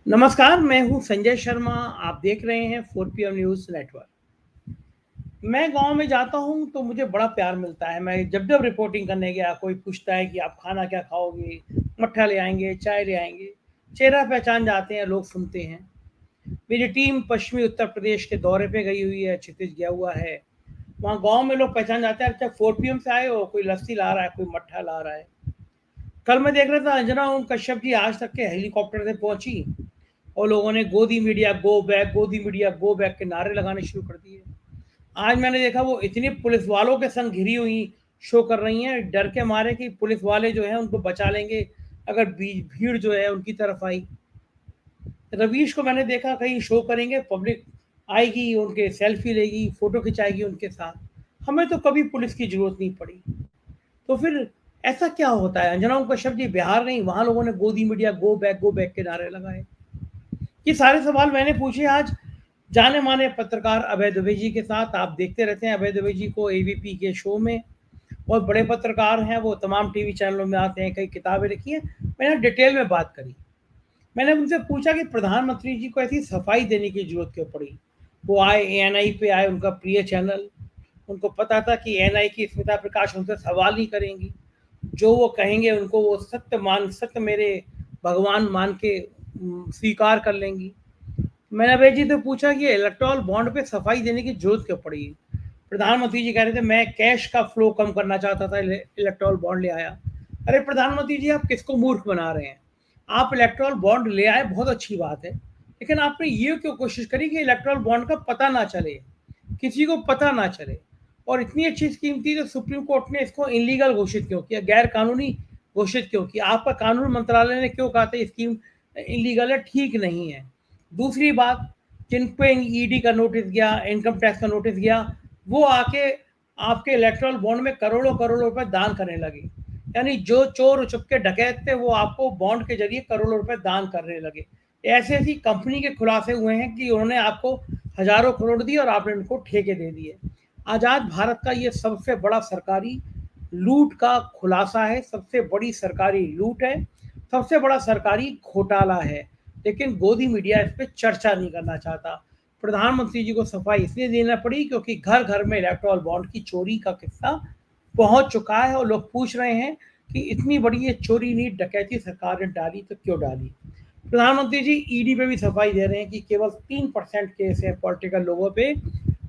नमस्कार, मैं हूँ संजय शर्मा। आप देख रहे हैं 4 PM न्यूज़ नेटवर्क। मैं गाँव में जाता हूँ तो मुझे बड़ा प्यार मिलता है। मैं जब-जब रिपोर्टिंग करने गया, कोई पूछता है कि आप खाना क्या खाओगे? मट्ठा ले आएँगे, चाय ले आएँगे। चेहरा पहचान जाते हैं, लोग सुनते हैं। मेरी टीम पश्चिमी उत्तर प्रदेश के दौरे पे गई हुई है, क्षितिज गया हुआ है। वहाँ गाँव में लोग पहचान जाते हैं, अच्छा 4 PM से आए हो, कोई लस्सी ला रहा है, कोई मट्ठा ला रहा है। कल मैं देख रहा था अंजना ओम कश्यप जी आज तक के हेलीकॉप्टर से पहुँची और लोगों ने गोदी मीडिया गो बैक, गोदी मीडिया गो बैक के नारे लगाने शुरू कर दिए। आज मैंने देखा वो इतनी पुलिस वालों के संग घिरी हुई शो कर रही हैं, डर के मारे कि पुलिस वाले जो हैं उनको बचा लेंगे अगर भीड़ जो है उनकी तरफ आई। रवीश को मैंने देखा कहीं शो करेंगे, पब्लिक आएगी, उनके सेल्फी लेगी, फोटो खिंचाएगी उनके साथ। हमें तो कभी पुलिस की जरूरत नहीं पड़ी। तो फिर ऐसा क्या होता है? अंजना ओम कश्यप जी बिहार नहीं, वहां लोगों ने गोदी मीडिया गो बैक के नारे लगाए। ये सारे सवाल मैंने पूछे आज जाने माने पत्रकार अभय दुबे जी के साथ। आप देखते रहते हैं अभय दुबे जी को एबीपी के शो में। बहुत बड़े पत्रकार हैं, वो तमाम टीवी चैनलों में आते हैं, कई किताबें लिखी हैं। मैंने डिटेल में बात करी। मैंने उनसे पूछा कि प्रधानमंत्री जी को ऐसी सफाई देने की जरूरत क्यों पड़ी? वो आए, एएनआई पे आए, उनका प्रिय चैनल। उनको पता था कि एएनआई की स्मिता प्रकाश उनसे सवाल नहीं करेंगी। जो वो कहेंगे उनको वो सत्य मेरे भगवान मान के स्वीकार कर लेंगी। मैंने अभय जी से पूछा कि इलेक्टोरल बॉन्ड पे सफाई देने की जरूरत क्यों पड़ी? प्रधानमंत्री जी कह रहे थे मैं कैश का फ्लो कम करना चाहता था, इलेक्टोरल बॉन्ड ले आया। अरे प्रधानमंत्री जी, आप किसको मूर्ख बना रहे हैं? आप इलेक्टोरल बॉन्ड ले आए, बहुत अच्छी बात है, लेकिन आपने ये क्यों कोशिश करी कि इलेक्टोरल बॉन्ड का पता ना चले, किसी को पता ना चले? और इतनी अच्छी स्कीम थी तो सुप्रीम कोर्ट ने इसको इनलीगल घोषित क्यों किया, गैर कानूनी घोषित क्यों किया? आपका कानून मंत्रालय ने क्यों कहा था स्कीम इनलीगल है, ठीक नहीं है? दूसरी बात, जिन पे ईडी का नोटिस गया, इनकम टैक्स का नोटिस गया, वो आके आपके इलेक्टोरल बॉन्ड में करोड़ों करोड़ों रुपए दान करने लगे। यानी जो चोर उचक्के डकैत थे वो आपको बॉन्ड के जरिए करोड़ों रुपए दान करने लगे। ऐसी ऐसी कंपनी के खुलासे हुए हैं कि उन्होंने आपको हजारों करोड़ दिए और आपने उनको ठेके दे दिए। आज़ाद भारत का ये सबसे बड़ा सरकारी लूट का खुलासा है, सबसे बड़ी सरकारी लूट है, सबसे बड़ा सरकारी घोटाला है। लेकिन गोदी मीडिया इस पे चर्चा नहीं करना चाहता। प्रधानमंत्री जी को सफाई इसलिए देना पड़ी क्योंकि घर घर में इलेक्टोरल बॉन्ड की चोरी का किस्सा पहुंच चुका है और लोग पूछ रहे हैं कि इतनी बड़ी ये चोरी नहीं डकैती सरकार ने डाली तो क्यों डाली? प्रधानमंत्री जी ईडी पे भी सफाई दे रहे हैं कि केवल 3% केस है पॉलिटिकल लोगों पे।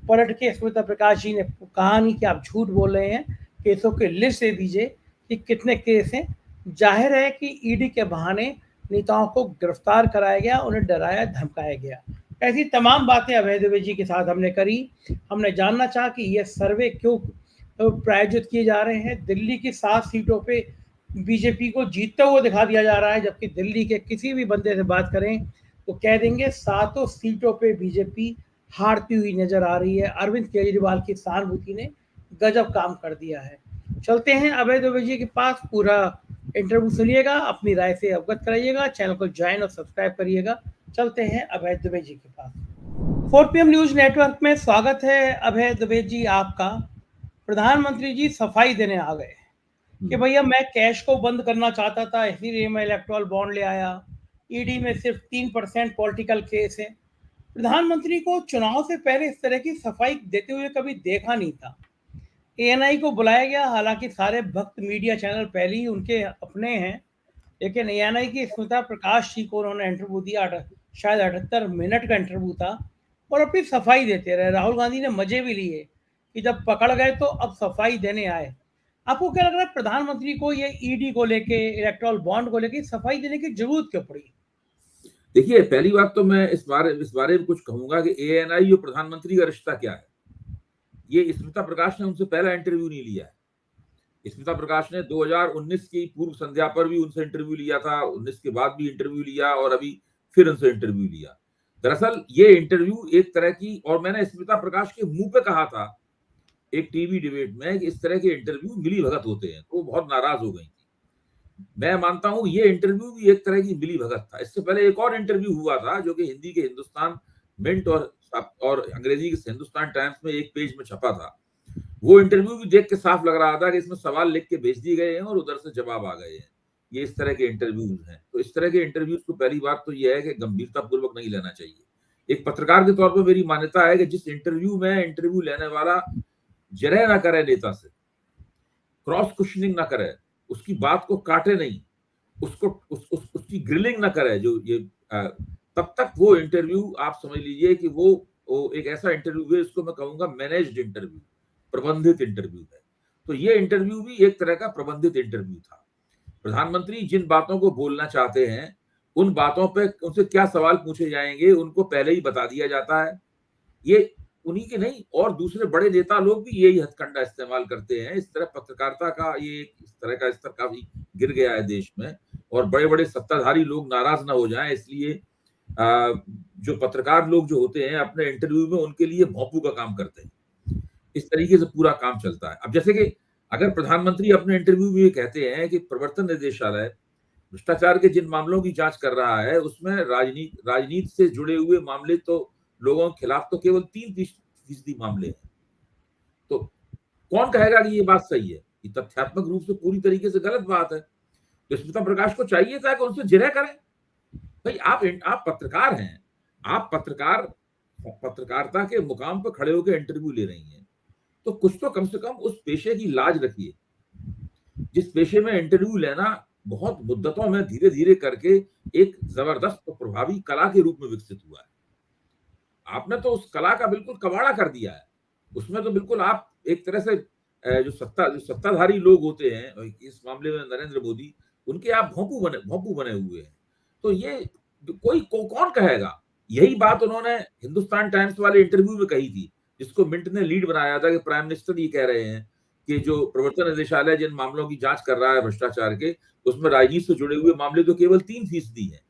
पलट के स्मिता प्रकाश जी ने कहा नहीं कि आप झूठ बोल रहे हैं, केसों की लिस्ट दे दीजिए कि कितने केस हैं। जाहिर है कि ईडी के बहाने नेताओं को गिरफ्तार कराया गया, उन्हें डराया धमकाया गया। ऐसी तमाम बातें अभय दुबे जी के साथ हमने करी। हमने जानना चाहा कि ये सर्वे क्यों प्रायोजित किए जा रहे हैं। दिल्ली की 7 सीटों पे बीजेपी को जीतते हुए दिखा दिया जा रहा है, जबकि दिल्ली के किसी भी बंदे से बात करें तो कह देंगे 7 सीटों पे बीजेपी हारती हुई नजर आ रही है। अरविंद केजरीवाल की सहानुभूति ने गजब काम कर दिया है। चलते हैं अभय दुबे जी के पास, पूरा इंटरव्यू सुनिएगा, अपनी राय से अवगत कराइएगा, चैनल को ज्वाइन और सब्सक्राइब करिएगा। चलते हैं अभय दुबे जी के पास। 4 PM न्यूज नेटवर्क में स्वागत है अभय दुबे जी आपका। प्रधानमंत्री जी सफाई देने आ गए कि भैया मैं कैश को बंद करना चाहता था, इसीलिए मैं इलेक्टोरल बॉन्ड ले आया। ईडी में सिर्फ 3% पॉलिटिकल केस है। प्रधानमंत्री को चुनाव से पहले इस तरह की सफाई देते हुए कभी देखा नहीं था। एएनआई को बुलाया गया, हालांकि सारे भक्त मीडिया चैनल पहले ही उनके अपने हैं, लेकिन एएनआई की स्मिता प्रकाश जी को उन्होंने इंटरव्यू दिया। शायद 78 मिनट का इंटरव्यू था और अपनी सफाई देते रहे। राहुल गांधी ने मजे भी लिए कि जब पकड़ गए तो अब सफाई देने आए। आपको क्या लग रहा है प्रधानमंत्री को ये ईडी को लेके, इलेक्टोरल बॉन्ड को लेके सफाई देने की जरूरत क्यों पड़ी? देखिए, पहली बात तो मैं इस बारे में कुछ कहूंगा कि एएनआई और प्रधानमंत्री का रिश्ता क्या है। ये स्मिता प्रकाश ने उनसे पहला इंटरव्यू नहीं लिया है। स्मिता प्रकाश ने 2019 की पूर्व संध्या पर भी उनसे इंटरव्यू लिया था, 19 के बाद भी इंटरव्यू लिया और अभी फिर उनसे इंटरव्यू लिया। दरअसल ये इंटरव्यू एक तरह की, और मैंने स्मिता प्रकाश के मुंह पे कहा था एक टीवी डिबेट में कि इस तरह के इंटरव्यू मिली भगत होते हैं, तो वो बहुत नाराज हो गई थी। मैं मानता हूं ये इंटरव्यू भी एक तरह की मिली भगत था। इससे पहले एक और इंटरव्यू हुआ था जो कि हिंदी के हिंदुस्तान मिंट और अंग्रेजी के हिंदुस्तान टाइम्स में एक पेज में छपा था। वो इंटरव्यू भी देख के साफ लग रहा था कि इसमें सवाल लिख के भेज दिए गए हैं और उधर से जवाब आ गए हैं। ये इस तरह के इंटरव्यूज हैं। तो इस तरह के इंटरव्यूज को पहली बात तो ये है कि गंभीरता पूर्वक नहीं लेना चाहिए। एक पत्रकार के तौर पर मेरी मान्यता है कि जिस इंटरव्यू में इंटरव्यू लेने वाला जरह ना करे नेता से, क्रॉस क्वेश्चनिंग ना करे, उसकी बात को काटे नहीं, उसको उसकी ग्रिलिंग ना करे, जो ये तब तक वो इंटरव्यू आप समझ लीजिए कि वो एक ऐसा इंटरव्यू है, इसको मैं कहूंगा मैनेज्ड इंटरव्यू, प्रबंधित इंटरव्यू है। तो ये इंटरव्यू भी एक तरह का प्रबंधित इंटरव्यू था। प्रधानमंत्री जिन बातों को बोलना चाहते हैं, उन बातों पे उनसे क्या सवाल पूछे जाएंगे उनको पहले ही बता दिया जाता है। ये उन्हीं के नहीं, और दूसरे बड़े नेता लोग भी यही हथकंडा इस्तेमाल करते हैं। इस तरह पत्रकारिता का ये इस तरह का स्तर काफी गिर गया है देश में, और बड़े बड़े सत्ताधारी लोग नाराज ना हो जाएं, इसलिए जो पत्रकार लोग जो होते हैं अपने इंटरव्यू में उनके लिए भोंपू का काम करते हैं। इस तरीके से पूरा काम चलता है। अब जैसे कि अगर प्रधानमंत्री अपने इंटरव्यू में ये कहते हैं कि प्रवर्तन निदेशालय भ्रष्टाचार के जिन मामलों की जांच कर रहा है उसमें राजनीति से जुड़े हुए मामले तो लोगों के खिलाफ तो केवल 3% मामले हैं, तो कौन कहेगा कि ये बात सही है? ये तथ्यात्मक रूप से पूरी तरीके से गलत बात है। तो स्मिता प्रकाश को चाहिए था कि उनसे जिरह करें। भाई आप पत्रकार हैं, आप पत्रकारिता के मुकाम पर खड़े होकर इंटरव्यू ले रही हैं, तो कुछ तो कम से कम उस पेशे की लाज रखिए, जिस पेशे में इंटरव्यू लेना बहुत मुद्दतों में धीरे धीरे करके एक जबरदस्त और प्रभावी कला के रूप में विकसित हुआ है। आपने तो उस कला का बिल्कुल कबाड़ा कर दिया है। उसमें तो बिल्कुल आप एक तरह से जो सत्ताधारी लोग होते हैं, इस मामले में नरेंद्र मोदी, उनके आप भोंपू बने हुए हैं। तो ये कौन कहेगा? यही बात उन्होंने हिंदुस्तान टाइम्स वाले इंटरव्यू में कही थी, जिसको मिंट ने लीड बनाया था कि प्राइम मिनिस्टर ये कह रहे हैं कि जो प्रवर्तन निदेशालय जिन मामलों की जांच कर रहा है भ्रष्टाचार के, उसमें राजनीति से जुड़े हुए मामले तो केवल 3% है।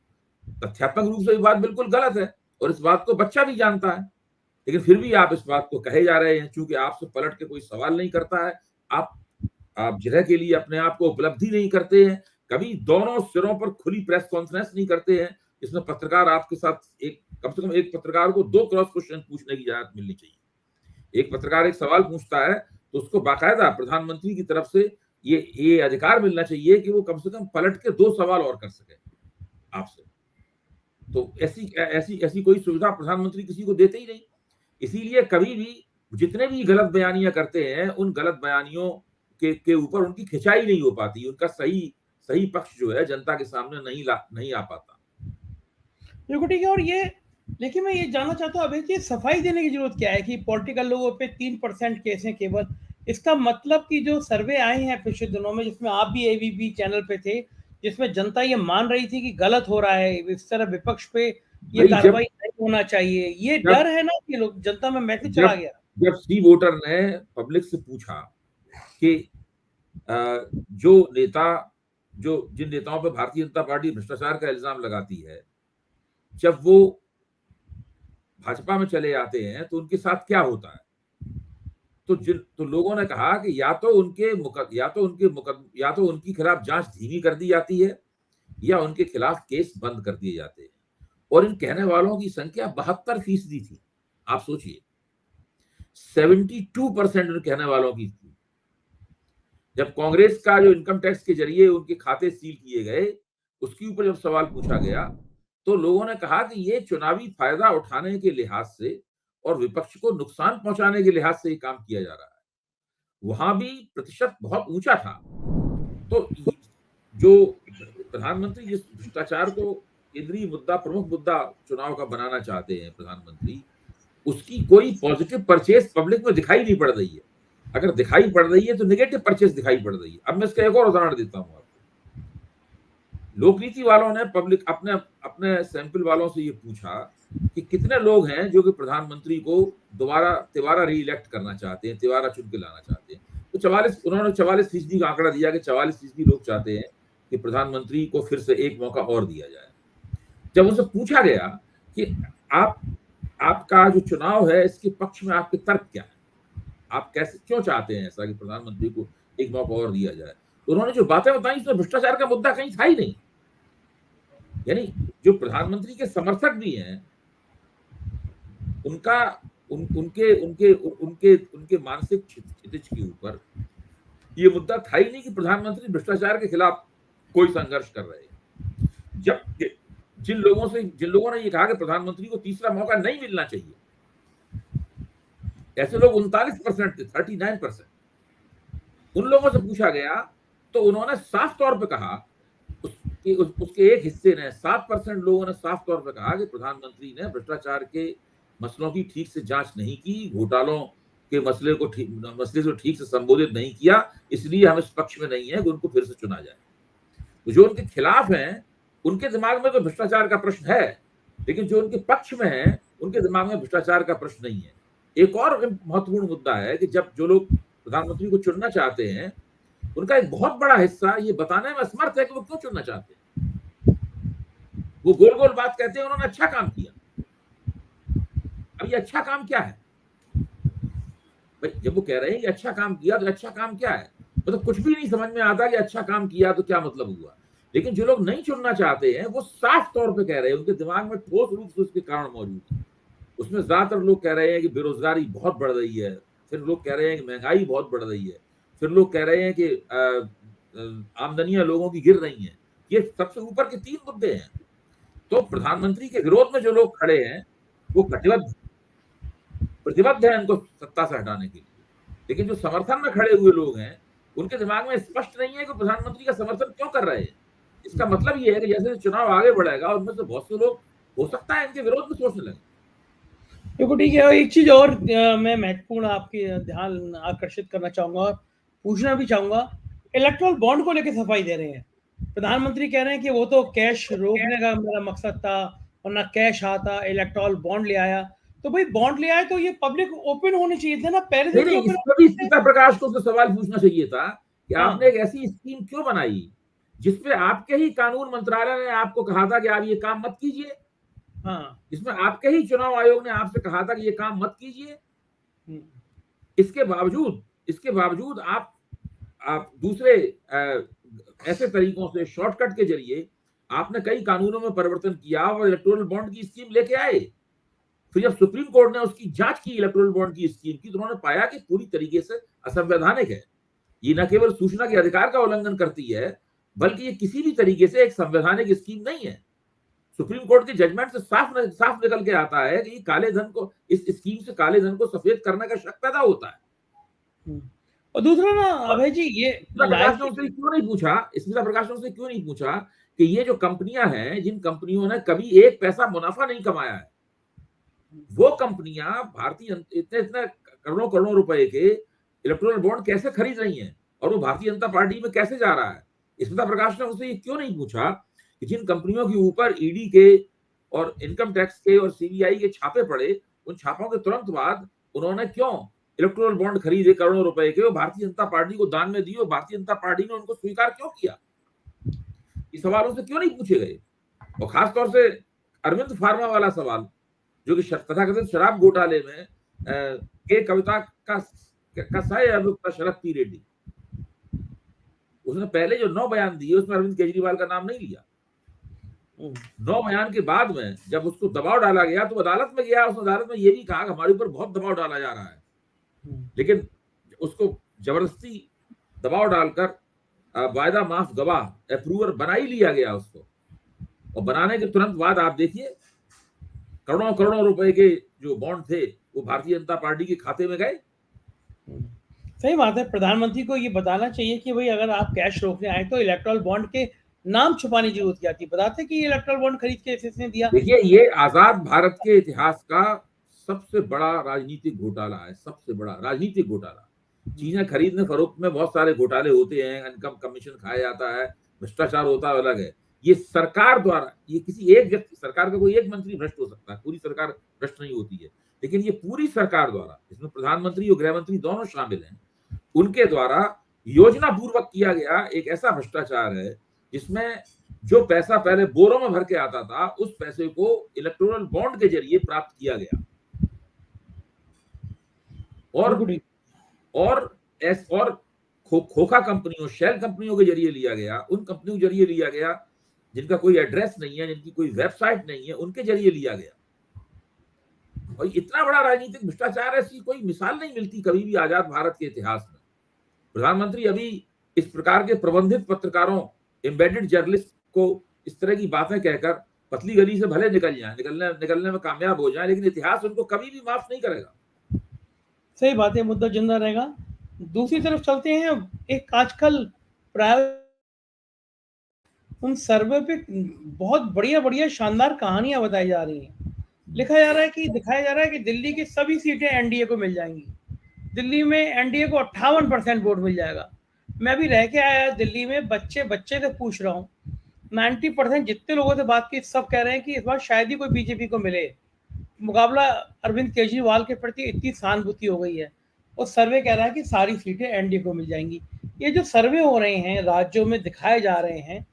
तथ्यात्मक रूप से ये बात बिल्कुल गलत है, और इस बात को बच्चा भी जानता है, लेकिन फिर भी आप इस बात को कहे जा रहे हैं। चूंकि आपसे पलट के कोई सवाल नहीं करता है, आप जिरह के लिए अपने आप को उपलब्धि नहीं करते हैं, कभी दोनों सिरों पर खुली प्रेस कॉन्फ्रेंस नहीं करते हैं, इसमें पत्रकार आपके साथ कम से कम एक पत्रकार को 2 क्रॉस क्वेश्चन पूछने की इजाजत मिलनी चाहिए। एक पत्रकार एक सवाल पूछता है तो उसको बाकायदा प्रधानमंत्री की तरफ से ये अधिकार मिलना चाहिए कि वो कम से कम पलट के 2 सवाल और कर सके आपसे। तो ऐसी कोई सुविधा प्रधानमंत्री किसी को देते ही नहीं। इसीलिए कभी भी जितने भी गलत बयानियां करते हैं, उन गलत बयानियों के ऊपर उनकी खिंचाई नहीं हो पाती, उनका सही पक्ष जो है जनता के सामने नहीं आ पाता। बिल्कुल ठीक है। और ये लेकिन मैं ये जानना चाहता हूँ अभी कि सफाई देने की जरूरत क्या है कि पॉलिटिकल लोगों पे 3% केस हैं केवल। इसका मतलब कि जो सर्वे आए हैं पिछले दिनों में, जिसमें आप भी एबीपी चैनल पे थे, जिसमें जनता ये मान रही थी कि गलत हो रहा है, इस तरह विपक्ष पे ये कार्रवाई नहीं होना चाहिए, ये डर है ना कि लोग जनता में मैसेज चला गया। जब सी वोटर ने पब्लिक से पूछा कि जिन नेताओं पर भारतीय जनता पार्टी भ्रष्टाचार का इल्जाम लगाती है, जब वो भाजपा में चले आते हैं तो उनके साथ क्या होता है, तो लोगों ने कहा कि या तो उनकी खिलाफ जांच धीमी कर दी जाती है, या उनके खिलाफ केस बंद कर दिए जाते हैं। और इन कहने वालों की संख्या 72% थी। आप सोचिए, 72% उन कहने वालों की थी। जब कांग्रेस का जो इनकम टैक्स के जरिए उनके खाते सील किए गए, उसके ऊपर जब सवाल पूछा गया, तो लोगों ने कहा कि ये चुनावी फायदा उठाने के लिहाज से और विपक्ष को नुकसान पहुंचाने के लिहाज से ये काम किया जा रहा है। वहां भी प्रतिशत बहुत ऊंचा था। तो जो प्रधानमंत्री जिस भ्रष्टाचार को केंद्रीय मुद्दा, प्रमुख मुद्दा चुनाव का बनाना चाहते हैं प्रधानमंत्री, उसकी कोई पॉजिटिव परचेज पब्लिक में दिखाई नहीं पड़ रही है। अगर दिखाई पड़ रही है तो नेगेटिव परचेज दिखाई पड़ रही है। अब मैं इसका एक और उदाहरण देता हूं आपको। लोकनीति वालों ने पब्लिक अपने सैंपल वालों से ये पूछा कि कितने लोग हैं जो कि प्रधानमंत्री को तिबारा रीइलेक्ट करना चाहते हैं, तिबारा चुन के लाना चाहते हैं। तो उन्होंने 44% का आंकड़ा दिया कि 44% लोग चाहते हैं कि प्रधानमंत्री को फिर से एक मौका और दिया जाए। जब उनसे पूछा गया कि आपका जो चुनाव है इसके पक्ष में आपके तर्क क्या है, आप क्यों चाहते हैं ऐसा कि प्रधानमंत्री को एक मौका और दिया जाए, तो उन्होंने जो बातें बताई उसमें भ्रष्टाचार का मुद्दा कहीं था ही नहीं। यानी जो प्रधानमंत्री के समर्थक भी हैं, उनके मानसिक क्षितिज के ऊपर ये मुद्दा था ही नहीं कि प्रधानमंत्री भ्रष्टाचार के खिलाफ कोई संघर्ष कर रहे हैं। जब जिन लोगों ने ये कहा कि प्रधानमंत्री को तीसरा मौका नहीं मिलना चाहिए, ऐसे लोग 39% थे, 39%। उन लोगों से पूछा गया तो उन्होंने साफ तौर पे कहा, उसके एक हिस्से ने 7% लोगों ने साफ तौर पे कहा कि प्रधानमंत्री ने भ्रष्टाचार के मसलों की ठीक से जांच नहीं की, घोटालों के मसले को ठीक से संबोधित नहीं किया, इसलिए हम इस पक्ष में नहीं है कि उनको फिर से चुना जाए। तो जो उनके खिलाफ हैं, उनके दिमाग में तो भ्रष्टाचार का प्रश्न है, लेकिन जो उनके पक्ष में है, उनके दिमाग में भ्रष्टाचार का प्रश्न नहीं है। एक और महत्वपूर्ण मुद्दा है कि जब जो लोग प्रधानमंत्री को चुनना चाहते हैं, उनका एक बहुत बड़ा हिस्सा ये बताने में असमर्थ है कि वो क्यों चुनना चाहते हैं। वो गोल गोल बात कहते हैं उन्होंने अच्छा काम किया। अब ये अच्छा काम क्या है भाई? जब वो कह रहे हैं कि अच्छा काम किया, तो अच्छा काम क्या है? मतलब कुछ भी नहीं समझ में आता कि अच्छा काम किया तो क्या मतलब हुआ। लेकिन जो लोग नहीं चुनना चाहते हैं, वो साफ तौर पे कह रहे हैं, उनके दिमाग में ठोस रूप से उसके कारण मौजूद है। उसमें ज्यादातर लोग कह रहे हैं कि बेरोजगारी बहुत बढ़ रही है, फिर लोग कह रहे हैं कि महंगाई बहुत बढ़ रही है, फिर लोग कह रहे हैं कि आमदनियां लोगों की गिर रही हैं। ये सबसे ऊपर के 3 मुद्दे हैं। तो प्रधानमंत्री के विरोध में जो लोग खड़े हैं, वो प्रतिबद्ध है इनको सत्ता से हटाने के लिए। लेकिन जो समर्थन में खड़े हुए लोग हैं, उनके दिमाग में स्पष्ट नहीं है कि प्रधानमंत्री का समर्थन क्यों कर रहे हैं। इसका मतलब ये है कि जैसे चुनाव आगे बढ़ेगा, उनमें से बहुत से लोग हो सकता है इनके विरोध में सोचने लगे। देखो ठीक है, एक चीज और मैं महत्वपूर्ण आपके ध्यान आकर्षित करना चाहूंगा और पूछना भी चाहूंगा। इलेक्ट्रल बॉन्ड को लेकर सफाई दे रहे हैं, प्रधानमंत्री कह रहे हैं कि वो तो कैश रोकने का मेरा मकसद था, वरना कैश आता, इलेक्ट्रल बॉन्ड ले आया। तो भाई बॉन्ड ले आए तो ये पब्लिक ओपन होने चाहिए थे ना, पहले से नहीं, क्यों इसमें भी स्मिता प्रकाश को तो सवाल पूछना चाहिए था कि हाँ। आपने एक ऐसी स्कीम क्यों बनाई जिसपे आपके ही कानून मंत्रालय ने आपको कहा था कि आप ये काम मत कीजिए। हाँ। जिसमें आपके ही चुनाव आयोग ने आपसे कहा था कि ये काम मत कीजिए। इसके बावजूद आप दूसरे ऐसे तरीकों से, शॉर्टकट के जरिए आपने कई कानूनों में परिवर्तन किया और इलेक्टोरल बॉन्ड की स्कीम लेके आए। फिर जब सुप्रीम कोर्ट ने उसकी जांच की इलेक्टोरल बॉन्ड की स्कीम की, तो उन्होंने पाया कि पूरी तरीके से असंवैधानिक है। ये न केवल सूचना के अधिकार का उल्लंघन करती है, बल्कि ये किसी भी तरीके से एक संवैधानिक स्कीम नहीं है। सुप्रीम कोर्ट के जजमेंट से साफ निकल के आता है कि काले धन को, इस स्कीम से काले धन को सफेद करने का शक पैदा होता है। और दूसरा ना अभय जी, ये स्मिता प्रकाश ने उनसे क्यों नहीं पूछा कि ये जो कंपनियां हैं, जिन कंपनियों ने कभी एक पैसा मुनाफा नहीं कमाया है, वो कंपनियां भारतीय इतने करोड़ों रुपए के इलेक्टोरल बॉन्ड कैसे खरीद रही हैं और वो भारतीय जनता पार्टी में कैसे जा रहा है। स्मिता प्रकाश ने उनसे ये क्यों नहीं पूछा कि जिन कंपनियों के ऊपर ईडी के और इनकम टैक्स के और सीबीआई के छापे पड़े, उन छापों के तुरंत बाद उन्होंने क्यों इलेक्टोरल बॉन्ड खरीदे करोड़ों रुपए के, वो भारतीय जनता पार्टी को दान में दिए और भारतीय जनता पार्टी ने उनको स्वीकार क्यों किया। इस सवालों से क्यों नहीं पूछे गए। और खासतौर से अरविंद फार्मा वाला सवाल, जो कि तथाकथित शराब घोटाले में के कविता का सह अभियुक्त शरद पी रेड्डी, उसने पहले जो 9 बयान दिए उसमें अरविंद केजरीवाल का नाम नहीं लिया। 9 बयान के बाद में जब उसको दबाव डाला गया तो अदालत में गया, उसने अदालत में ये भी कहा कि हमारे ऊपर बहुत दबाव डाला जा रहा है, लेकिन उसको जबरदस्ती दबाव डालकर वायदा माफ गवाह अप्रूवर बना ही लिया गया उसको। और बनाने के तुरंत बाद आप देखिए करोड़ों रुपए के जो बॉन्ड थे वो भारतीय जनता पार्टी के खाते में गए। सही बात है, प्रधानमंत्री को ये बताना चाहिए कि भाई अगर आप कैश रोकने आए तो इलेक्ट्रल बॉन्ड के नाम छुपाने की जरूरत क्या थी, बताते कि इलेक्ट्रल बॉन्ड खरीद के इसने दिया। देखिए, ये आजाद भारत के इतिहास का सबसे बड़ा राजनीतिक घोटाला है, सबसे बड़ा राजनीतिक घोटाला। चीजें खरीदने फरोख्त में बहुत सारे घोटाले होते हैं, इनकम कमीशन खाया जाता है, भ्रष्टाचार होता है, अलग है। ये सरकार द्वारा, ये किसी एक व्यक्ति, सरकार का कोई एक मंत्री भ्रष्ट हो सकता है, पूरी सरकार भ्रष्ट नहीं होती है, लेकिन ये पूरी सरकार द्वारा, इसमें प्रधानमंत्री और गृह मंत्री दोनों शामिल हैं, उनके द्वारा योजना पूर्वक किया गया एक ऐसा भ्रष्टाचार है जिसमें जो पैसा पहले बोरों में भर के आता था, उस पैसे को इलेक्टोरल बॉन्ड के जरिए प्राप्त किया गया। और खोखा कंपनियों, शेल कंपनियों के जरिए लिया गया, उन कंपनियों के जरिए लिया गया जिनका कोई एड्रेस नहीं है, जिनकी कोई वेबसाइट नहीं है, उनके जरिए लिया गया। और इतना बड़ा राजनीतिक भ्रष्टाचार, ऐसी कोई मिसाल नहीं मिलती कभी भी आजाद भारत के इतिहास में। प्रधानमंत्री अभी इस प्रकार के प्रबंधित पत्रकारों एम्बेडेड जर्नलिस्ट को इस तरह की बातें कहकर पतली गली से भले निकल जाए, निकलने में कामयाब हो जाए, लेकिन इतिहास उनको कभी भी माफ नहीं करेगा। सही बात है, मुद्दा जिंदा रहेगा। दूसरी तरफ चलते हैं, एक आजकल प्राय उन सर्वे पे बहुत बढ़िया-बढ़िया शानदार कहानियाँ बताई जा रही हैं। दिखाया जा रहा है कि दिल्ली की सभी सीटें एनडीए को मिल जाएँगी। दिल्ली में एनडीए को 58% वोट मिल जाएगा। मैं अभी रह के आया दिल्ली में, बच्चे से पूछ रहा हूँ, 90% जितने लोगों से बात की सब कह रहे हैं कि इस बार शायद ही कोई बीजेपी को मिले। मुकाबला अरविंद केजरीवाल के प्रति इतनी सहानुभूति हो गई है। और सर्वे कह रहा है कि सारी सीटें एनडीए को मिल जाएँगी। ये जो सर्वे हो रहे हैं, राज्यों में दिखाए जा रहे हैं,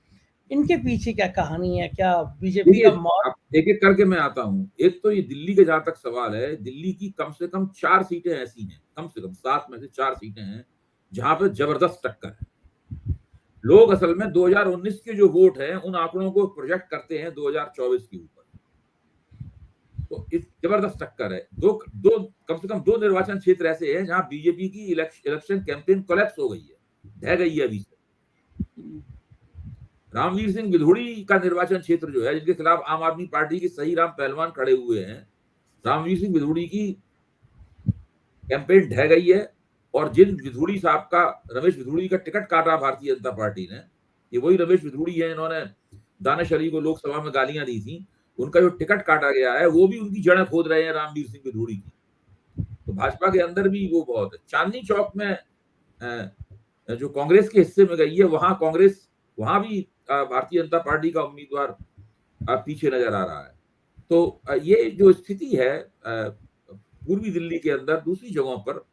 इनके पीछे क्या कहानी है? क्या बीजेपी देखिए, का मौत? अब एक-एक करके मैं आता हूँ। एक तो ये दिल्ली के जहाँ तक सवाल है, दिल्ली की कम से कम 4 सीटें ऐसी हैं, कम से कम 7 में से 4 सीटें हैं, जहाँ पे ज़बरदस्त टक्कर है। लोग असल में 2019 के जो वोट हैं, उन आंकड़ों को प्रोजेक्ट करते हैं 2024 के ऊपर। तो इस ज़बरदस्त टक्कर है। 2 कम से कम 2 निर्वाचन क्षेत्र ऐसे हैं, जहाँ बीजेपी की इलेक्शन कैंपेन कोलैप्स हो गई है, ढह गई है अभी से। रामवीर सिंह विधोड़ी का निर्वाचन क्षेत्र जो है, जिनके खिलाफ आम आदमी पार्टी के सही राम पहलवान खड़े हुए हैं, रामवीर सिंह विधोड़ी की कैंपेन ढह गई है। और जिन विधोड़ी साहब का, रमेश विधोड़ी का टिकट काटा भारतीय जनता पार्टी ने, ये वही रमेश विधोड़ी है इन्होंने दानिश अली को लोकसभा में गालियां दी थी, उनका जो टिकट काटा गया है वो भी उनकी जड़ें खोद रहे हैं रामवीर सिंह विधोड़ी की। तो भाजपा के अंदर भी वो बहुत है। चांदनी चौक में जो कांग्रेस के हिस्से में गई है, वहां भी भारतीय जनता पार्टी का उम्मीदवार पीछे नजर आ रहा है। तो ये जो स्थिति है पूर्वी दिल्ली के अंदर, दूसरी जगहों पर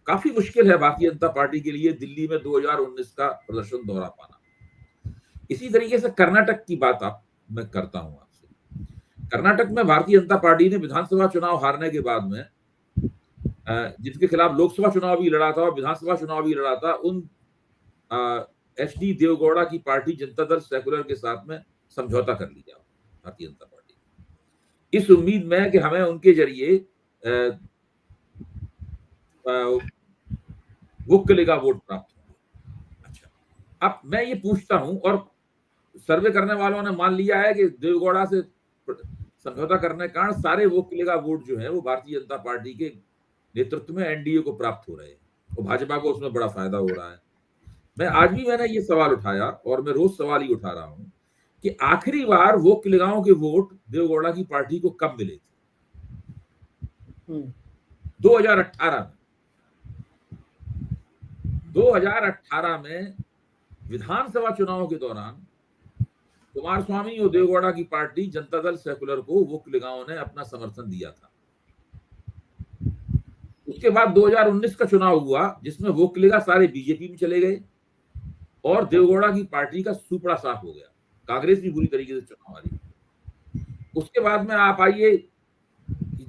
काफी मुश्किल है भारतीय जनता पार्टी के लिए दिल्ली में 2019 का प्रदर्शन दोहरा पाना। इसी तरीके से कर्नाटक की बात मैं करता हूं आपसे। कर्नाटक में भारतीय जनता पार्टी ने विधानसभा चुनाव हारने के बाद में जिनके खिलाफ लोकसभा चुनाव भी लड़ा था और विधानसभा चुनाव भी लड़ा था, उन एचडी देवगौड़ा की पार्टी जनता दल सेकुलर के साथ में समझौता कर लिया भारतीय जनता पार्टी, इस उम्मीद में कि हमें उनके जरिए वोकल का वोट प्राप्त होगा। अच्छा, अब मैं ये पूछता हूं, और सर्वे करने वालों ने मान लिया है कि देवगौड़ा से समझौता करने के कारण सारे वोकल का वोट जो है वो भारतीय जनता पार्टी के नेतृत्व में एनडीए को प्राप्त हो रहे हैं, और भाजपा को उसमें बड़ा फायदा हो रहा है। मैंने ये सवाल उठाया, और मैं रोज सवाल ही उठा रहा हूं कि आखिरी बार वोकलिगाओं के वोट देवगौड़ा की पार्टी को कब मिले थे? 2018 में। 2018 में विधानसभा चुनाव के दौरान कुमारस्वामी और देवगौड़ा की पार्टी जनता दल सेकुलर को वोकलिगाओं ने अपना समर्थन दिया था। उसके बाद 2019 का चुनाव हुआ, जिसमें वोकलिगा सारे बीजेपी में चले गए और देवगौड़ा की पार्टी का सुपड़ा साफ हो गया। कांग्रेस भी बुरी तरीके से चुनाव हारी। उसके बाद में आप आइए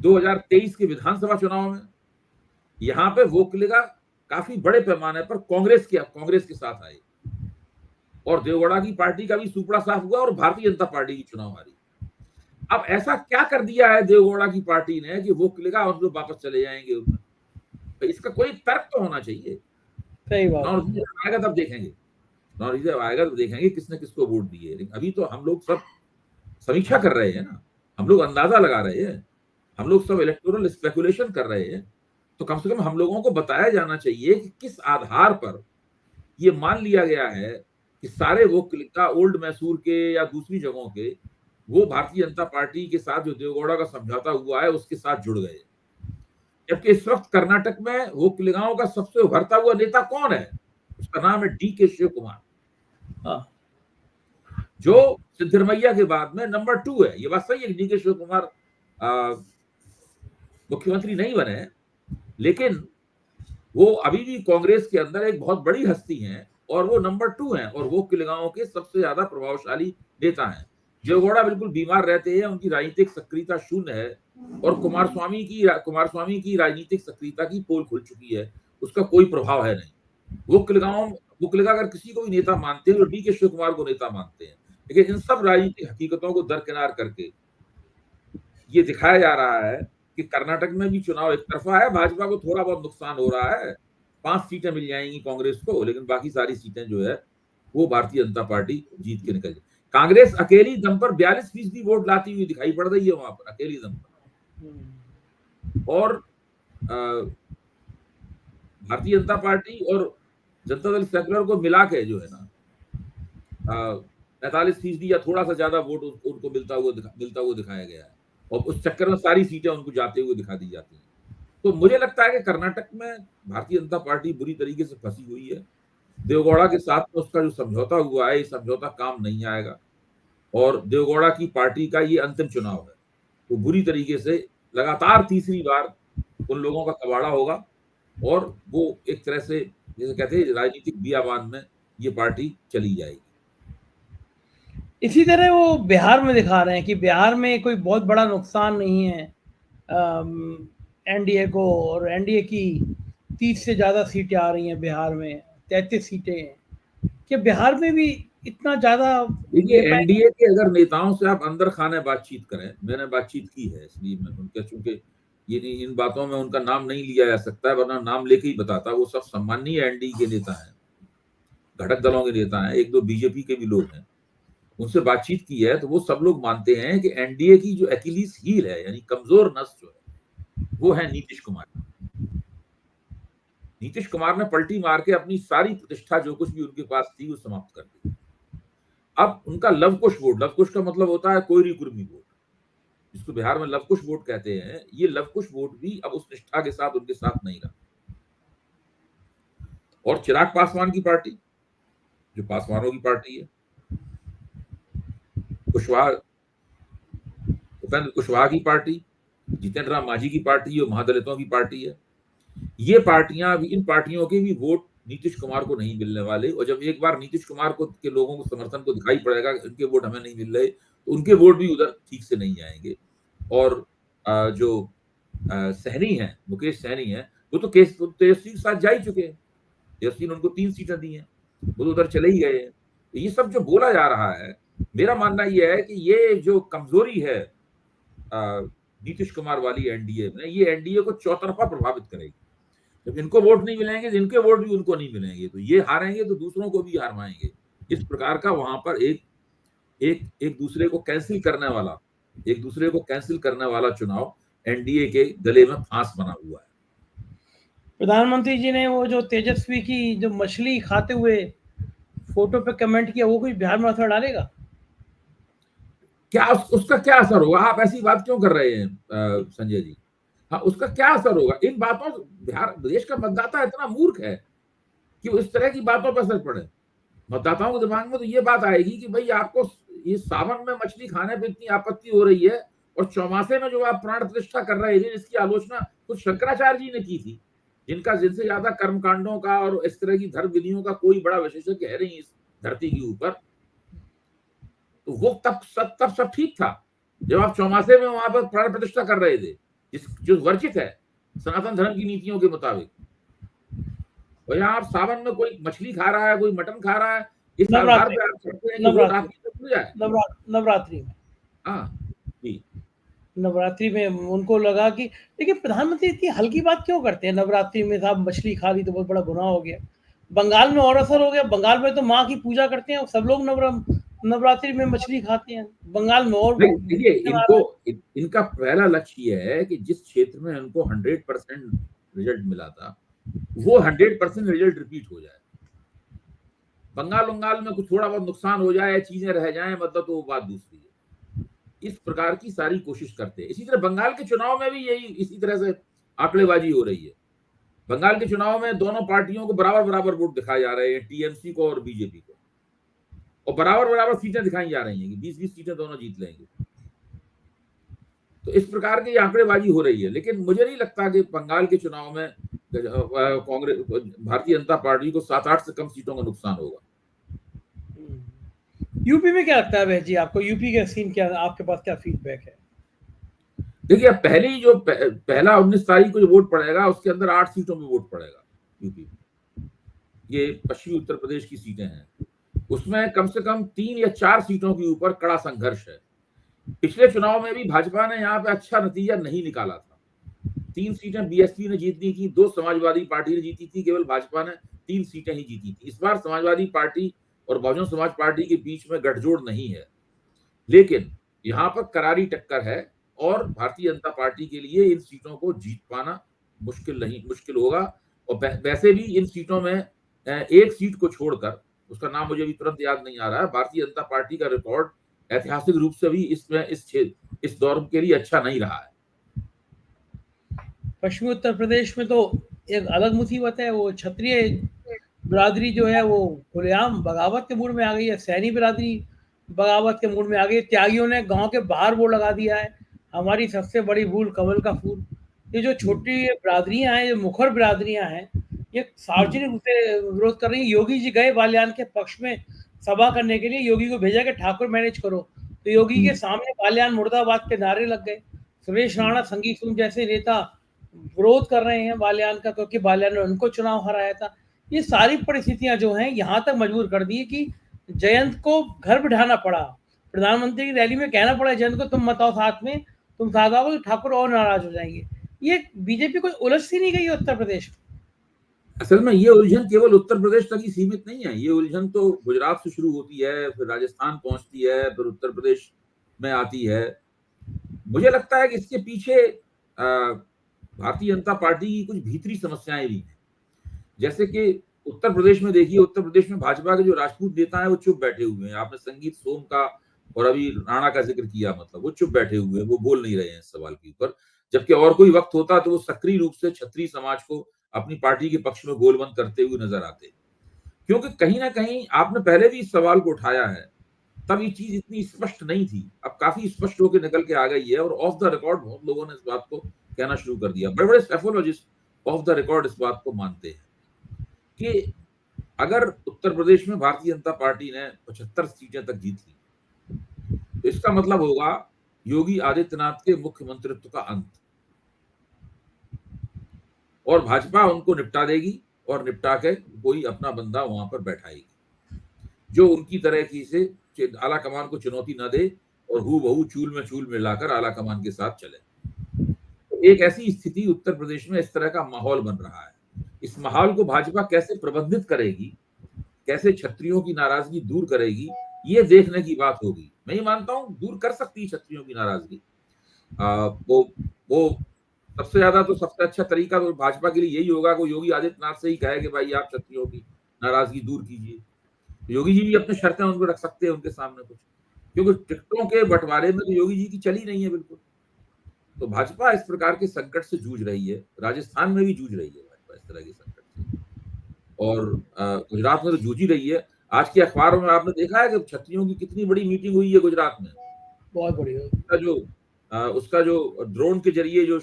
2023 के विधानसभा चुनाव में, यहां पे वोकलिगा काफी बड़े पैमाने पर कांग्रेस के साथ आए, और देवगौड़ा की पार्टी का भी सुपड़ा साफ हुआ और भारतीय जनता पार्टी की चुनाव हारी। अब ऐसा क्या कर दिया है देवगौड़ा की पार्टी ने कि वोकलिगा और लोग वापस चले जाएंगे उसमें? तो इसका कोई तर्क तो होना चाहिए। सही बात आएगा तब देखेंगे, आएगा तो देखेंगे किसने किसको वोट दिए। लेकिन अभी तो हम लोग सब समीक्षा कर रहे हैं ना, हम लोग अंदाजा लगा रहे हैं, हम लोग सब इलेक्टोरल स्पेकुलेशन कर रहे हैं। तो कम से कम हम लोगों को बताया जाना चाहिए कि किस आधार पर ये मान लिया गया है कि सारे वोकलिगा ओल्ड मैसूर के या दूसरी जगहों के वो भारतीय जनता पार्टी के साथ जो देवगौड़ा का समझौता हुआ है उसके साथ जुड़ गए। जबकि इस वक्त कर्नाटक में वोकलिगाओं का सबसे उभरता हुआ नेता कौन है? उसका नाम है डीके शिव कुमार, जो सिद्धरमैया के बाद में नंबर 2 है। ये बात सही है, डीके शिव कुमार मुख्यमंत्री नहीं बने, लेकिन वो अभी भी कांग्रेस के अंदर एक बहुत बड़ी हस्ती हैं और वो नंबर 2 हैं और वोकलिगाओं के सबसे ज्यादा प्रभावशाली नेता हैं। देवगौड़ा बिल्कुल बीमार रहते हैं, उनकी राजनीतिक सक्रियता शून्य है, और कुमारस्वामी की राजनीतिक सक्रियता की पोल खुल चुकी है, उसका कोई प्रभाव है नहीं। वोकलिगा अगर किसी को भी नेता मानते हैं तो डीके शिव कुमार को नेता मानते हैं। लेकिन इन सब राजनीतिक हकीकतों को दरकिनार करके ये दिखाया जा रहा है कि कर्नाटक में भी चुनाव एक तरफा है, भाजपा को थोड़ा बहुत नुकसान हो रहा है, 5 सीटें मिल जाएंगी कांग्रेस को, लेकिन बाकी सारी सीटें जो है वो भारतीय जनता पार्टी जीत के निकल जाए। कांग्रेस अकेली दम पर 42% वोट लाती हुई दिखाई पड़ रही है वहां पर, अकेली दम पर। और भारतीय जनता पार्टी और जनता दल सेकुलर को मिला के जो है ना 45% या थोड़ा सा ज्यादा वोट उनको मिलता हुआ दिखाया गया है, और उस चक्कर में सारी सीटें उनको जाते हुए दिखा दी जाती हैं। तो मुझे लगता है कि कर्नाटक में भारतीय जनता पार्टी बुरी तरीके से फंसी हुई है। देवगौड़ा के साथ में उसका जो समझौता हुआ है, ये समझौता काम नहीं आएगा, और देवगौड़ा की पार्टी का ये अंतिम चुनाव है। तो बुरी तरीके से लगातार तीसरी बार उन लोगों का कबाड़ा होगा, और वो एक तरह से जैसे कहते हैं राजनीतिक बियाबान में ये पार्टी चली जाएगी। इसी तरह वो बिहार में दिखा रहे हैं कि बिहार में कोई बहुत बड़ा नुकसान नहीं है एनडीए को, और एनडीए की 30 से ज़्यादा सीटें आ रही हैं बिहार में, 33 सीटें हैं। क्या बिहार में भी इतना ज़्यादा देखिए, ले पाएंगे? एनडीए के अगर नेताओं से आप अंदर खाने बातचीत करें, मैंने बातचीत की है, इसलिए मैं उनका, चूंकि ये इन बातों में उनका नाम नहीं लिया जा सकता है, वरना नाम लेके ही बताता। वो सब सम्माननीय एनडीए के नेता हैं, घटक दलों के नेता हैं, एक दो बीजेपी के भी लोग हैं। उनसे बातचीत की है तो वो सब लोग मानते हैं कि एनडीए की जो एक्िलीज हील है, यानी कमजोर नस जो है, वो है नीतीश कुमार। नीतीश कुमार ने पलटी मार के अपनी सारी प्रतिष्ठा जो कुछ भी उनके पास थी वो समाप्त कर दी। अब उनका लवकुश वोट, लवकुश का मतलब होता है कोयरी कुर्मी वोट, जिसको बिहार में लवकुश वोट कहते हैं, ये लवकुश वोट भी अब उस निष्ठा के साथ उनके साथ नहीं रहा। और चिराग पासवान की पार्टी, जो पासवानों की पार्टी है, उपेंद्र कुशवाहा की पार्टी, जितेंद्र राम मांझी की पार्टी, जो महादलितों की पार्टी है, ये पार्टियां भी, इन पार्टियों के भी वोट नीतीश कुमार को नहीं मिलने वाले। और जब एक बार नीतीश कुमार को के लोगों को समर्थन को दिखाई पड़ेगा इनके वोट हमें नहीं मिल रहे, तो उनके वोट भी उधर ठीक से नहीं आएंगे। और जो सहनी है, मुकेश सहनी है, वो तो तेजस्वी के साथ जा ही चुके हैं। तेजस्वी ने उनको 3 सीटें दी हैं, वो तो उधर चले ही गए हैं। तो ये सब जो बोला जा रहा है, मेरा मानना यह है कि ये जो कमजोरी है नीतीश कुमार वाली एनडीए में, ये एनडीए को चौतरफा प्रभावित करेगी। जब इनको वोट नहीं मिलेंगे, जिनके वोट भी उनको नहीं मिलेंगे, तो ये हारेंगे तो दूसरों को भी हारवाएंगे। इस प्रकार का वहां पर एक दूसरे को कैंसिल करने वाला चुनाव एनडीए के गले में फांस बना हुआ है। प्रधानमंत्री जी ने वो जो तेजस्वी की जो मछली खाते हुए फोटो पे कमेंट किया, वो कुछ बिहार में असर डालेगा? क्या उसका क्या असर होगा? आप ऐसी बात क्यों कर रहे हैं संजय जी? हाँ, उसका क्या असर होगा? इन बातों, बिहार देश का मतदाता इतना मूर्ख है कि वो इस तरह की बातों पर असर पड़े। मतदाताओं के दिमाग में तो ये बात आएगी कि भाई आपको ये सावन में मछली खाने पर इतनी आपत्ति हो रही है, और चौमासे में जो आप प्राण प्रतिष्ठा कर रहे थे, जिसकी आलोचना खुद शंकराचार्य जी ने की थी, जिनसे ज्यादा कर्मकांडों का और इस तरह की धर्म विधियों का कोई बड़ा विशेषज्ञ है नहीं इस धरती के ऊपर, तो वो तब सब ठीक था जब आप चौमासे में वहां पर प्राण प्रतिष्ठा कर रहे थे, जो वर्जित है सनातन धर्म की नीतियों के मुताबिक। और यहाँ आप सावन में कोई मछली खा रहा है, कोई मटन खा रहा है, इस आधार पे आप कहते हैं कि वोट आपकी तरफ हो जाए। नवरात्रि में, हाँ जी, नवरात्रि में उनको लगा कि देखिए प्रधानमंत्री इतनी हल्की बात क्यों करते हैं, नवरात्रि में साहब मछली खा ली तो बहुत बड़ा गुनाह हो गया। बंगाल में और असर हो गया, बंगाल में तो माँ की पूजा करते हैं, सब लोग नवरात्रि में मछली खाते हैं बंगाल में। और देखिए, इनका पहला लक्ष्य ये है कि जिस क्षेत्र में इनको 100% रिजल्ट मिला था, वो 100% रिजल्ट रिपीट हो जाए। बंगाल में कुछ थोड़ा बहुत नुकसान हो जाए, चीजें रह जाएं, मतलब तो वो बात दूसरी है। इस प्रकार की सारी कोशिश करते हैं। इसी तरह बंगाल के चुनाव में भी यही इसी तरह से आंकड़ेबाजी हो रही है। बंगाल के चुनाव में दोनों पार्टियों को बराबर वोट दिखाए जा रहे हैं, टीएमसी को और बीजेपी को, और बराबर सीटें दिखाई जा रही हैं कि 20-20 सीटें दोनों जीत लेंगे। तो इस प्रकार की आंकड़ेबाजी हो रही है। लेकिन मुझे नहीं लगता कि बंगाल के चुनाव में कांग्रेस, भारतीय जनता पार्टी को 7-8 से कम सीटों का नुकसान होगा। यूपी में क्या लगता है बहन जी आपको? यूपी का सीन क्या, आपके पास क्या फीडबैक है? देखिए, पहला 19 तारीख को जो वोट पड़ेगा, उसके अंदर 8 सीटों में वोट पड़ेगा यूपी में। ये पश्चिमी उत्तर प्रदेश की सीटें हैं, उसमें कम से कम 3 या 4 सीटों के ऊपर कड़ा संघर्ष है। पिछले चुनाव में भी भाजपा ने यहाँ पे अच्छा नतीजा नहीं निकाला था। 3 सीटें बीएसपी ने जीतनी थी, 2 समाजवादी पार्टी ने जीती थी, केवल भाजपा ने 3 सीटें ही जीती थी। इस बार समाजवादी पार्टी और बहुजन समाज पार्टी के बीच में गठजोड़ नहीं है, लेकिन यहाँ पर करारी टक्कर है और भारतीय जनता पार्टी के लिए इन सीटों को जीत पाना मुश्किल होगा। और वैसे भी इन सीटों में एक सीट को छोड़कर, उसका नाम मुझे अभी तुरंत याद नहीं आ रहा है, भारतीय जनता पार्टी का रिकॉर्ड ऐतिहासिक रूप से भी इस दौर के लिए अच्छा नहीं रहा है। पश्चिमी उत्तर प्रदेश में तो एक अलग मुसीबत है, वो क्षत्रिय बिरादरी जो है वो खुलेआम बगावत के मूड में आ गई है। सैनी बिरादरी बगावत के मूड में आ गई है। त्यागियों ने गांव के बाहर बोर्ड लगा दिया है, हमारी सबसे बड़ी भूल कमल का फूल। ये जो छोटी बिरादरियां हैं, जो मुखर बिरादरियां हैं, ये सार्वजनिक रूप से विरोध कर रही है। योगी जी गए बाल्यान के पक्ष में सभा करने के लिए, योगी को भेजा कि ठाकुर मैनेज करो, तो योगी के सामने बाल्यान मुर्दाबाद के नारे लग गए। सुरेश राणा, संगीत सुन जैसे नेता विरोध कर रहे हैं बाल्यान का, क्योंकि बाल्यान ने उनको चुनाव हराया था। ये सारी परिस्थितियां जो हैं यहाँ तक मजबूर कर दी कि जयंत को घर बिठाना पड़ा। प्रधानमंत्री की रैली में कहना पड़ा जयंत को, तुम मत आओ साथ में, तुम साथ आओ तो ठाकुर और नाराज हो जाएंगे। ये बीजेपी कोई उलझ सी नहीं गई उत्तर प्रदेश में। असल में ये उलझन केवल उत्तर प्रदेश तक ही सीमित नहीं है। ये उलझन तो गुजरात से शुरू होती है, फिर राजस्थान पहुंचती है, फिर उत्तर प्रदेश में आती है। मुझे लगता है कि इसके पीछे भारतीय जनता पार्टी की कुछ भीतरी समस्याएं भी हैं। जैसे कि उत्तर प्रदेश में देखिए, उत्तर प्रदेश में भाजपा के जो राजपूत नेता हैं वो चुप बैठे हुए हैं। आपने संगीत सोम का और अभी राणा का जिक्र किया, मतलब वो चुप बैठे हुए हैं, वो बोल नहीं रहे हैं इस सवाल के ऊपर। जबकि और कोई वक्त होता तो वो सक्रिय रूप से क्षत्रिय समाज को अपनी पार्टी के पक्ष में गोलबंद करते हुए नजर आते। क्योंकि कहीं ना कहीं आपने पहले भी इस सवाल को उठाया है, तब ये चीज इतनी स्पष्ट नहीं थी, अब काफी स्पष्ट होकर निकल के आ गई है। और ऑफ द रिकॉर्ड बहुत लोगों ने इस बात को कहना शुरू कर दिया। बड़े बड़े सेफोलॉजिस्ट ऑफ द रिकॉर्ड इस बात को मानते हैं कि अगर उत्तर प्रदेश में भारतीय जनता पार्टी ने 75 सीटें तक जीत ली, तो इसका मतलब होगा योगी आदित्यनाथ के मुख्यमंत्रित्व का अंत, और भाजपा उनको निपटा देगी और निपटा के कोई अपना बंदा वहां पर बैठाएगी जो उनकी तरह की से आला कमान को चुनौती न दे और हू बहू चूल में चूल मिलाकर आला कमान के साथ चले। तो एक ऐसी स्थिति उत्तर प्रदेश में, इस तरह का माहौल बन रहा है। इस माहौल को भाजपा कैसे प्रबंधित करेगी, कैसे क्षत्रियों की नाराजगी दूर करेगी, ये देखने की बात होगी। मैं ये मानता हूं दूर कर सकती है क्षत्रियों की नाराजगी। वो सबसे ज्यादा तो सबसे अच्छा तरीका तो भाजपा के लिए यही होगा कि योगी आदित्यनाथ से ही कहे कि भाई आप क्षत्रियों की नाराजगी दूर कीजिए। योगी जी भी अपनी शर्तें उनको रख सकते हैं उनके सामने कुछ, क्योंकि टिकटों के बंटवारे में तो योगी जी की चली नहीं है बिल्कुल। तो भाजपा इस प्रकार के संकट से जूझ रही है, राजस्थान में भी जूझ रही है भाजपा इस तरह के संकट से, और गुजरात में तो जूझ ही रही है। आज के अखबारों में आपने देखा है कि क्षत्रियों की कितनी बड़ी मीटिंग हुई है गुजरात में। बहुत बढ़िया। उसका जो ड्रोन के जरिए जो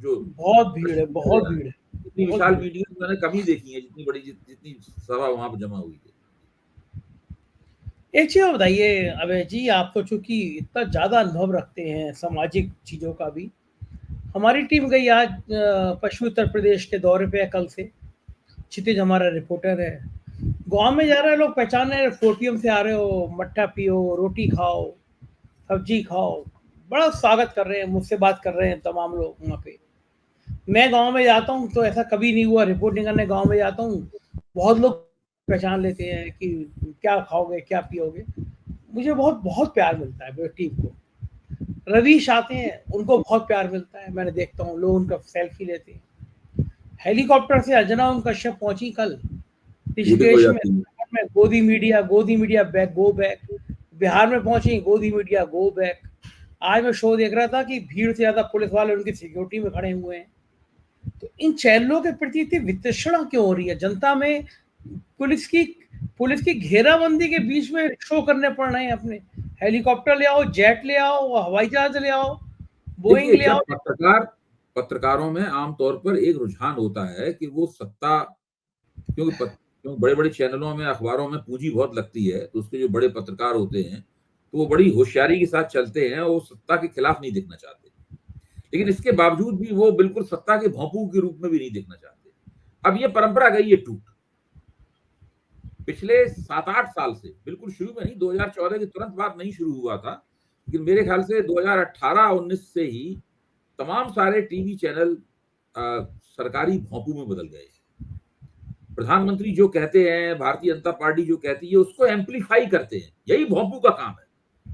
बहुत भीड़ है, बहुत भीड़ है। इतनी विशाल मीटिंग मैंने कभी देखी है, जितनी सभा वहां पर जमा हुई है। एक चीज बताइए अभय जी, आप तो चूंकि इतना ज्यादा अनुभव रखते हैं सामाजिक चीजों का भी, हमारी टीम गई आज पश्चिमी उत्तर प्रदेश के दौरे पे, कल से। क्षितिज हमारा रिपोर्टर है, गांव में जा रहे हैं लोग, पहचाने 4 PM से आ रहे हो, मट्ठा पियो, रोटी खाओ, सब्जी खाओ, बड़ा स्वागत कर रहे हैं, मुझसे बात कर रहे हैं तमाम लोग वहाँ पे। मैं गांव में जाता हूँ तो ऐसा कभी नहीं हुआ, रिपोर्टिंग करने गांव में जाता हूँ, बहुत लोग पहचान लेते हैं कि क्या खाओगे, क्या पियोगे। मुझे बहुत बहुत प्यार मिलता है मेरी टीम को। रवीश आते हैं, उनको बहुत प्यार मिलता है, मैंने देखता हूँ लोग उनका सेल्फी लेते हैं। हेलीकॉप्टर से अंजना ओम कश्यप पहुंची कल ऋषिकेश में, गोदी media back go back. Bihar में पहुंची, गोदी मीडिया गो बैक। आज मैं शो देख रहा था कि भीड़ से ज्यादा पुलिस वाले उनकी सिक्योरिटी में खड़े हुए हैं। तो इन चैनलों के प्रति इतनी वितृष्णा क्यों हो रही है जनता में? पुलिस की घेराबंदी के बीच में शो करने पड़ रहे हैं अपने। हेलीकॉप्टर ले आओ, जेट ले आओ, हवाई जहाज ले आओ, बोइंग ले आओ। पत्रकारों में आमतौर पर एक रुझान होता है कि वो सत्ता, क्योंकि बड़े बड़े चैनलों में, अखबारों में पूंजी बहुत लगती है, तो उसके जो बड़े पत्रकार होते हैं तो वो बड़ी होशियारी के साथ चलते हैं, वो सत्ता के खिलाफ नहीं दिखना चाहते, लेकिन इसके बावजूद भी वो बिल्कुल सत्ता के भोंपू के रूप में भी नहीं दिखना चाहते। अब ये परंपरा गई है टूट। पिछले 7-8 साल से, बिल्कुल शुरू में नहीं, 2014 के तुरंत बाद नहीं शुरू हुआ था, लेकिन मेरे ख्याल से 2018-19 से ही तमाम सारे टीवी चैनल सरकारी भोंपू में बदल गए। प्रधानमंत्री जो कहते हैं, भारतीय जनता पार्टी जो कहती है, उसको एम्प्लीफाई करते हैं। यही भोंपू का काम है।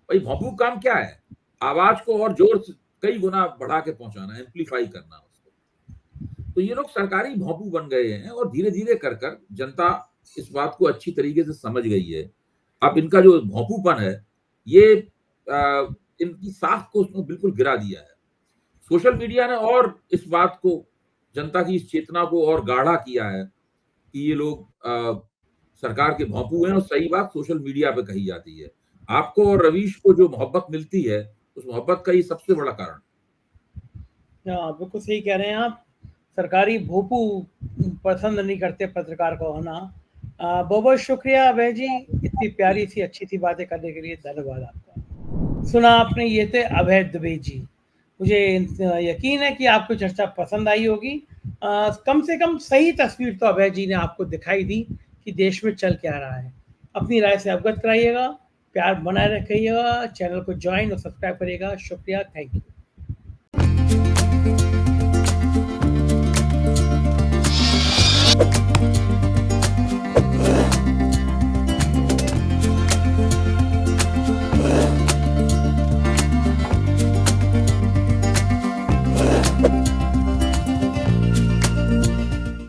भाई भोंपू का काम क्या है? आवाज को और जोर से कई गुना बढ़ा के पहुंचाना, एम्प्लीफाई करना उसको। तो ये लोग सरकारी भोंपू बन गए हैं और धीरे धीरे कर कर जनता इस बात को अच्छी तरीके से समझ गई है। अब इनका जो भोंपूपन है, ये इनकी साख को उसने बिल्कुल गिरा दिया है। सोशल मीडिया ने और इस बात को, जनता की इस चेतना को और गाढ़ा किया है कि ये लोग सरकार के भोंपू हैं, और सही बात सोशल मीडिया पे कही जाती है। आपको और रवीश को जो मोहब्बत मिलती है, उस मोहब्बत का ये सबसे बड़ा कारण। हाँ, बिल्कुल सही कह रहे हैं आप। सरकारी भोंपू पसंद नहीं करते पत्रकार को होना। बहुत बहुत शुक्रिया अभय जी, इतनी प्यारी सी अच्छी सी बातें करने के लिए धन्यवाद आपका। सुना आपने, ये थे अभय दुबे जी। मुझे यकीन है कि आपको चर्चा पसंद आई होगी। कम से कम सही तस्वीर तो अभय जी ने आपको दिखाई दी कि देश में चल क्या रहा है। अपनी राय से अवगत कराइएगा, प्यार बनाए रखिएगा, चैनल को ज्वाइन और सब्सक्राइब करिएगा। शुक्रिया, थैंक यू।